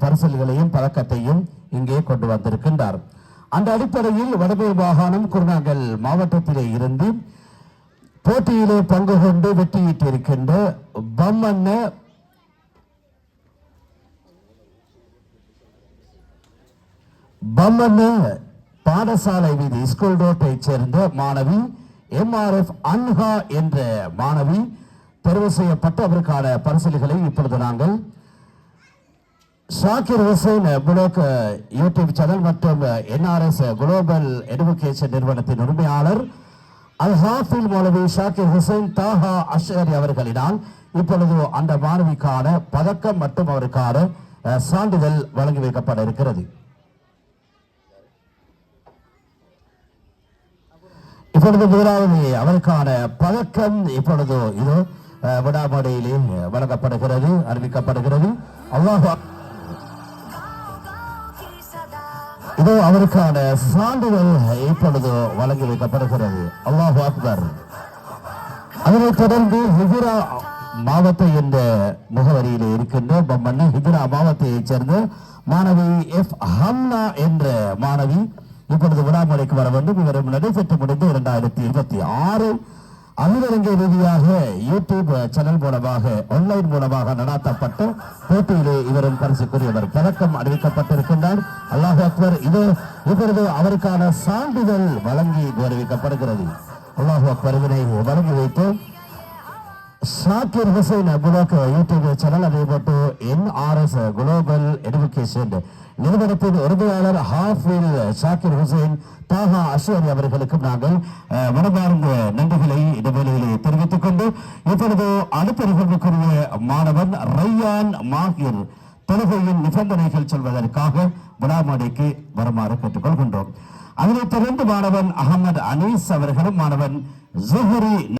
பரிசல்களையும் பதக்கத்தையும் இங்கே கொண்டு வந்திருக்கின்றார். அந்த அடிப்படையில் வடமேல் மாகாணம் குருநாகல் மாவட்டத்திலே இருந்து போட்டியிலே பங்கு கொண்டு வெற்றியிட்டிருக்கின்ற பம்மண்ண பாடசாலை வீதி ஸ்கூல் ரோட்டை சேர்ந்த மாணவி MRF அன்ஹா என்ற மாணவி தெரிவு செய்யப்பட்டு அவருக்கான பரிசீலிகளை இப்பொழுது நாங்கள் ஷாக்கிர் ஹுசைன் புளோக் யூடியூப் சேனல் மற்றும் NRS குளோபல் எடுகேஷன் நிறுவனத்தின் உரிமையாளர் அல் ஹாஃபில் மௌலவி ஷாக்கிர் ஹுசைன் தாஹா அஷ்அரி அவர்களினால் இப்பொழுது அந்த மாணவிக்கான பதக்கம் மற்றும் அவருக்கான சான்றிதழ் வழங்கி வைக்கப்பட இருக்கிறது. இப்பொழுது முதலாவது அவருக்கான பதக்கம் இப்பொழுது இது விடாமடையிலே வழங்கப்படுகிறது, அறிவிக்கப்படுகிறது. அல்லாஹ் இதோ அவருக்கான சான்றிதழ் இப்பொழுது வழங்கி வைக்கப்படுகிறது. அல்லாஹு அக்பர். அதனைத் தொடர்ந்து ஹிஜ்ரா மாவட்ட என்ற முகவரியிலே இருக்கின்ற பம்மண்ண ஹிஜ்ரா மாவட்டத்தைச் சேர்ந்த மாணவி F ஹம்னா என்ற மாணவி இப்பொழுது விடாமலைக்கு வர வேண்டும். இவரும் நடைபெற்று முடிந்து 2026 அமிரங்க ரீதியாக யூடியூப் சேனல் மூலமாக ஆன்லைன் மூலமாக நடாத்தப்பட்ட போட்டியிலே இவரும் பரிசுக்குரியவர் பதக்கம் அறிவிக்கப்பட்டிருக்கின்றார். அல்லாஹ் அக்பர். இது இப்பொழுது அவருக்கான சான்றிதழ் வழங்கி கௌரவிக்கப்படுகிறது. அல்லாஹ் அக்பர். இதனை வழங்கி வைத்து ஷாக்கிர் ஹுசைன் புளோக் யூடியூப் சேனல் அதே போட்டு NRS குளோபல் எடுகேஷன் நிறுவனத்தின் உரிமையாளர் ஹாஃபில் ஷாக்கிர் ஹுசைன் தாஹா அஷ்அரி அவர்களுக்கும் நாங்கள் மனமார்ந்த நன்றிகளை இந்த வேளையிலே தெரிவித்துக் கொண்டு இப்பொழுது அடுத்த நிகழ்வுக்குரிய மாணவன் ரையான் மாஹிர் தொழுகையின் நிபந்தனைகள் சொல்வதற்காக விடாமடைக்கு வருமாறு கேட்டுக்கொள்கின்றோம். அதனைத் தொடர்ந்து மாணவன் அகமது அனீஸ் அவர்களும் மாணவன் ஜுஹரி